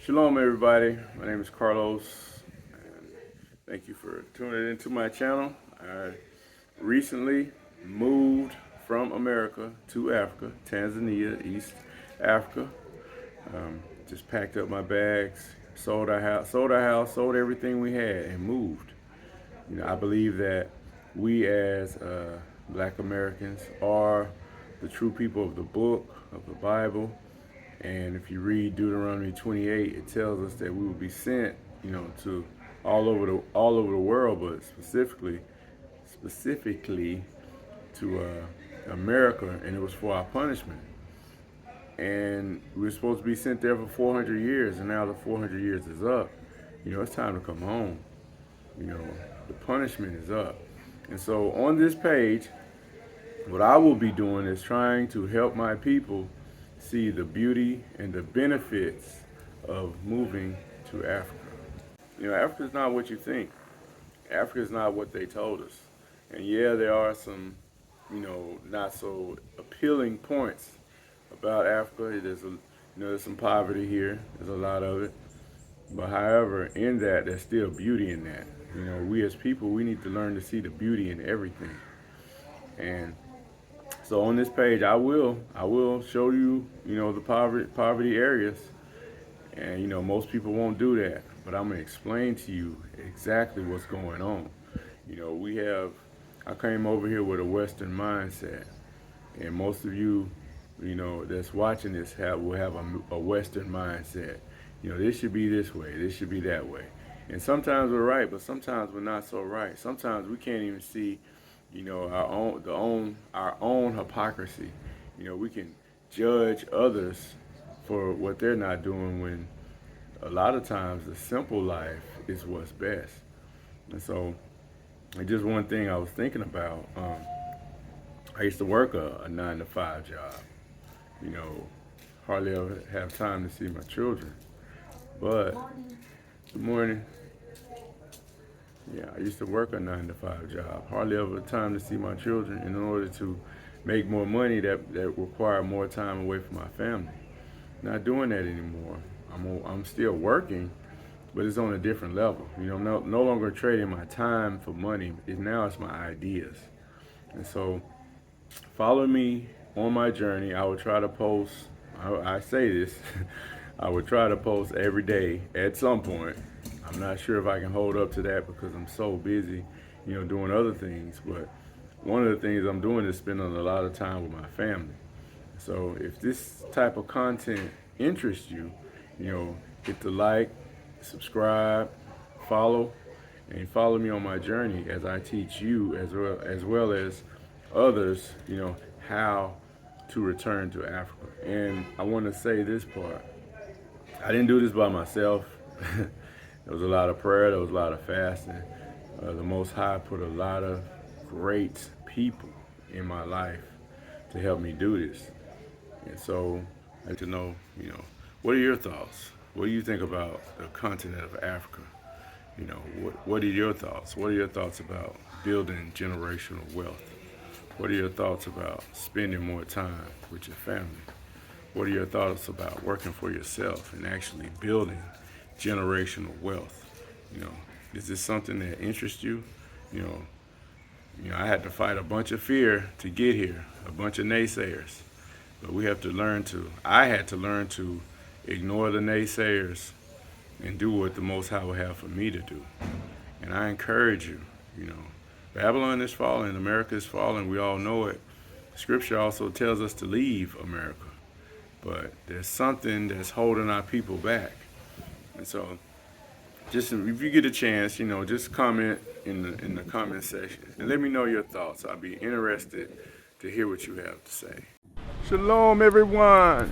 Shalom, everybody. My name is Carlos, and thank you for tuning into my channel. I recently moved from America to Africa, Tanzania, East Africa. Just packed up my bags, sold our house, sold everything we had, and moved. I believe that we as Black Americans are the true people of the book of the Bible. And if you read Deuteronomy 28, it tells us that we will be sent, to all over the world, but specifically to America, and it was for our punishment. And we were supposed to be sent there for 400 years, and now the 400 years is up. It's time to come home. The punishment is up. And so on this page, what I will be doing is trying to help my people see the beauty and the benefits of moving to Africa. Africa is not what you think. Africa is not what they told us. And yeah, there are some, not so appealing points about Africa. There's some poverty here. There's a lot of it. But however, in that, there's still beauty in that. We as people, we need to learn to see the beauty in everything. And so on this page, I will show you, the poverty areas, and most people won't do that. But I'm gonna explain to you exactly what's going on. I came over here with a Western mindset, and most of you, that's watching this will have a Western mindset. This should be this way, this should be that way, and sometimes we're right, but sometimes we're not so right. Sometimes we can't even see our own hypocrisy. We can judge others for what they're not doing when a lot of times the simple life is what's best. And so, just one thing I was thinking about. I used to work a 9-to-5 job. Hardly ever have time to see my children. But good morning. Yeah, I used to work a 9-to-5 job. Hardly ever time to see my children in order to make more money that required more time away from my family. Not doing that anymore. I'm still working, but it's on a different level. No longer trading my time for money. Now it's my ideas. And so, follow me on my journey. I will try to post. I say this. I would try to post every day at some point. I'm not sure if I can hold up to that because I'm so busy, doing other things. But one of the things I'm doing is spending a lot of time with my family. So if this type of content interests you, hit the like, subscribe, follow, and follow me on my journey as I teach you as well as others, how to return to Africa. And I want to say this part. I didn't do this by myself. There was a lot of prayer. There was a lot of fasting. The Most High put a lot of great people in my life to help me do this. And so I'd like to know, what are your thoughts? What do you think about the continent of Africa? What are your thoughts? What are your thoughts about building generational wealth? What are your thoughts about spending more time with your family? What are your thoughts about working for yourself and actually building generational wealth? Is this something that interests you? I had to fight a bunch of fear to get here, a bunch of naysayers. But I had to learn to ignore the naysayers and do what the Most High would have for me to do. And I encourage you, Babylon is falling, America is falling, we all know it. Scripture also tells us to leave America. But there's something that's holding our people back. And so, just if you get a chance, just comment in the comment section and let me know your thoughts. I'll be interested to hear what you have to say. Shalom, everyone.